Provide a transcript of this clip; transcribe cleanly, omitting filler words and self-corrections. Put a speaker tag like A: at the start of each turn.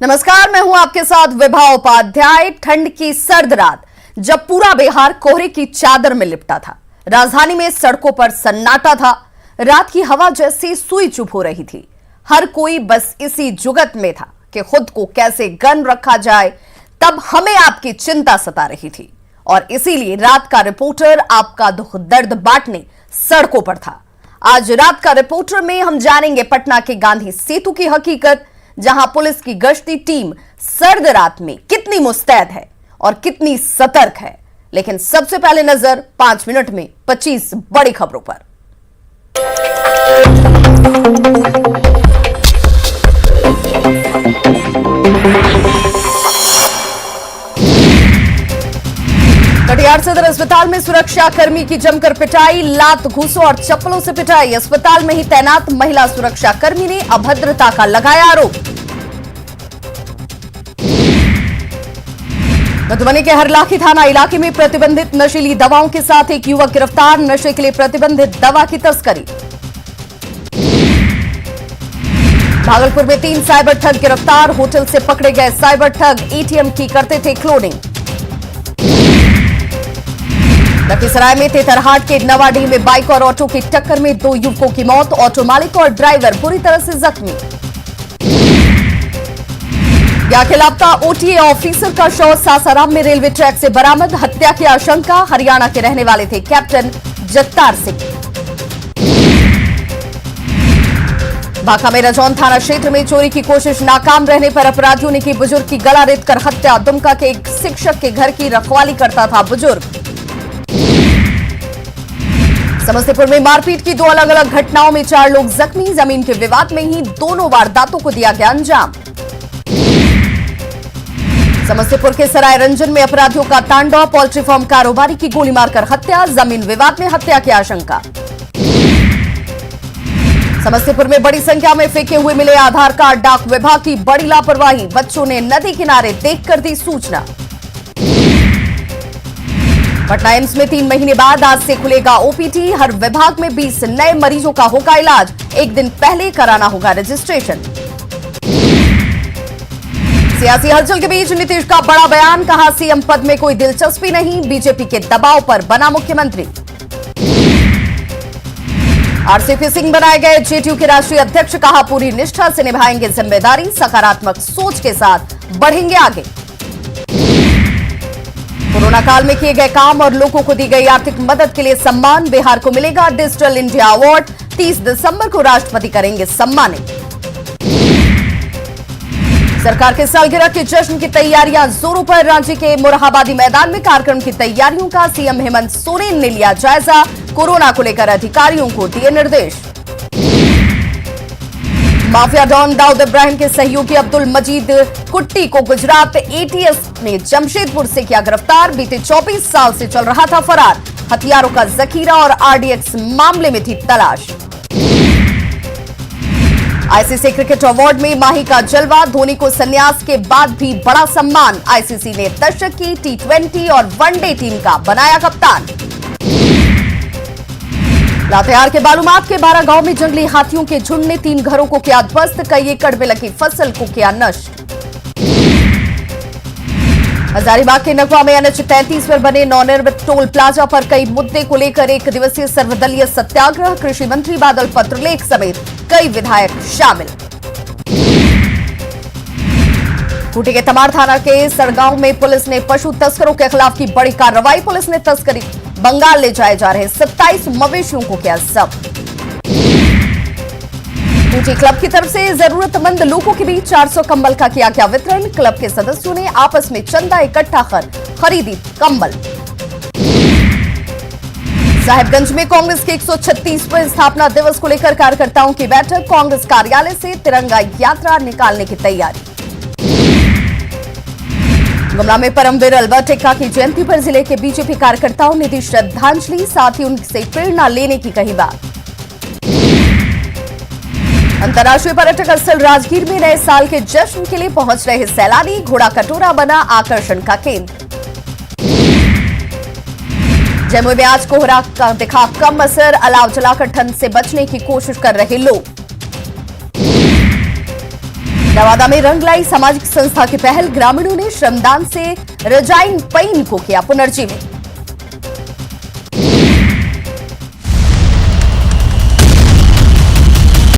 A: नमस्कार, मैं हूं आपके साथ विभा उपाध्याय। ठंड की सर्द रात जब पूरा बिहार कोहरे की चादर में लिपटा था, राजधानी में सड़कों पर सन्नाटा था। रात की हवा जैसी सुई चुप हो रही थी। हर कोई बस इसी जुगत में था कि खुद को कैसे गर्म रखा जाए। तब हमें आपकी चिंता सता रही थी और इसीलिए रात का रिपोर्टर आपका दुख दर्द बांटने सड़कों पर था। आज रात का रिपोर्टर में हम जानेंगे पटना के गांधी सेतु की हकीकत, जहां पुलिस की गश्ती टीम सर्द रात में कितनी मुस्तैद है और कितनी सतर्क है। लेकिन सबसे पहले नजर 5 मिनट में 25 बड़ी खबरों पर। कटिहार सदर अस्पताल में सुरक्षा कर्मी की जमकर पिटाई, लात घूसों और चप्पलों से पिटाई। अस्पताल में ही तैनात महिला सुरक्षा कर्मी ने अभद्रता का लगाया आरोप। मधुबनी के हरलाखी थाना इलाके में प्रतिबंधित नशीली दवाओं के साथ एक युवक गिरफ्तार, नशे के लिए प्रतिबंधित दवा की तस्करी। भागलपुर में 3 साइबर ठग गिरफ्तार, होटल से पकड़े गए साइबर ठग एटीएम की करते थे क्लोनिंग। लखीसराय में तेतरहाट के नवाडीह में बाइक और ऑटो की टक्कर में 2 युवकों की मौत, ऑटो मालिक और ड्राइवर बुरी तरह से जख्मी। या लापता ओटीए ऑफिसर का शव सासाराम में रेलवे ट्रैक से बरामद, हत्या की आशंका। हरियाणा के रहने वाले थे कैप्टन जगतार सिंह। बांका में रजौन थाना क्षेत्र में चोरी की कोशिश नाकाम रहने पर अपराधियों ने की बुजुर्ग की गला रेतकर हत्या। दुमका के एक शिक्षक के घर की रखवाली करता था बुजुर्ग। समस्तीपुर में मारपीट की 2 अलग अलग घटनाओं में 4 लोग जख्मी, जमीन के विवाद में ही दोनों वारदातों को दिया गया अंजाम। समस्तीपुर के सराय रंजन में अपराधियों का तांडव, पोल्ट्री फार्म कारोबारी की गोली मारकर हत्या, जमीन विवाद में हत्या की आशंका। समस्तीपुर में बड़ी संख्या में फेंके हुए मिले आधार कार्ड, डाक विभाग की बड़ी लापरवाही, बच्चों ने नदी किनारे देखकर दी सूचना। पटना एम्स में 3 महीने बाद आज से खुलेगा ओपीडी, हर विभाग में 20 नए मरीजों का होगा इलाज, एक दिन पहले कराना होगा रजिस्ट्रेशन। सियासी हलचल के बीच नीतीश का बड़ा बयान, कहा सीएम पद में कोई दिलचस्पी नहीं, बीजेपी के दबाव पर बना मुख्यमंत्री। आरसीपी सिंह बनाए गए जेडीयू के राष्ट्रीय अध्यक्ष, कहा पूरी निष्ठा से निभाएंगे जिम्मेदारी, सकारात्मक सोच के साथ बढ़ेंगे आगे। कोरोना काल में किए गए काम और लोगों को दी गई आर्थिक मदद के लिए सम्मान, बिहार को मिलेगा डिजिटल इंडिया अवार्ड, 30 दिसंबर को राष्ट्रपति करेंगे सम्मानित। सरकार के सालगिरह के जश्न की तैयारियां जोरों पर, रांची के मोरहाबादी मैदान में कार्यक्रम की तैयारियों का सीएम हेमंत सोरेन ने लिया जायजा, कोरोना को लेकर अधिकारियों को दिए निर्देश। माफिया डॉन दाऊद इब्राहिम के सहयोगी अब्दुल मजीद कुट्टी को गुजरात एटीएस ने जमशेदपुर से किया गिरफ्तार, बीते 24 साल से चल रहा था फरार, हथियारों का जखीरा और आरडीएक्स मामले में थी तलाश। आईसीसी क्रिकेट अवार्ड में माही का जलवा, धोनी को संन्यास के बाद भी बड़ा सम्मान, आईसीसी ने दर्शक की टी20 और वनडे टीम का बनाया कप्तान। लातेहार के बालूमाथ के 12 गांव में जंगली हाथियों के झुंड ने 3 घरों को किया ध्वस्त, कई एकड़ में लगी फसल को किया नष्ट। हजारीबाग के नगवा में NH 33 पर बने नवनिर्मित टोल प्लाजा पर कई मुद्दे को लेकर 1 दिवसीय सर्वदलीय सत्याग्रह, कृषि मंत्री बादल पत्रलेख समेत कई विधायक शामिल। खूंटी के तमाड़ थाना के सड़गांव में पुलिस ने पशु तस्करों के खिलाफ की बड़ी कार्रवाई, पुलिस ने तस्करी बंगाल ले जाए जा रहे 27 मवेशियों को किया जब्त। खूंटी क्लब की तरफ से जरूरतमंद लोगों के बीच 400 कंबल का किया गया वितरण, क्लब के सदस्यों ने आपस में चंदा इकट्ठा कर खरीदी कंबल। साहिबगंज में कांग्रेस के 136वें स्थापना दिवस को लेकर कार्यकर्ताओं की बैठक, कांग्रेस कार्यालय से तिरंगा यात्रा निकालने की तैयारी। गुमला में परमवीर अल्बर्ट एक्का की जयंती पर जिले के बीजेपी कार्यकर्ताओं ने दी श्रद्धांजलि, साथ ही उनसे प्रेरणा लेने की कही बात। अंतर्राष्ट्रीय पर्यटक स्थल राजगीर में नए साल के जश्न के लिए पहुंच रहे सैलानी, घोड़ा कटोरा बना आकर्षण का केंद्र। जमुई में आज कोहरा का दिखा कम असर, अलाव जलाकर ठंड से बचने की कोशिश कर रहे लोग। नवादा में रंग लाई सामाजिक संस्था की पहल, ग्रामीणों ने श्रमदान से रजाइन पैन को किया पुनर्जीवित।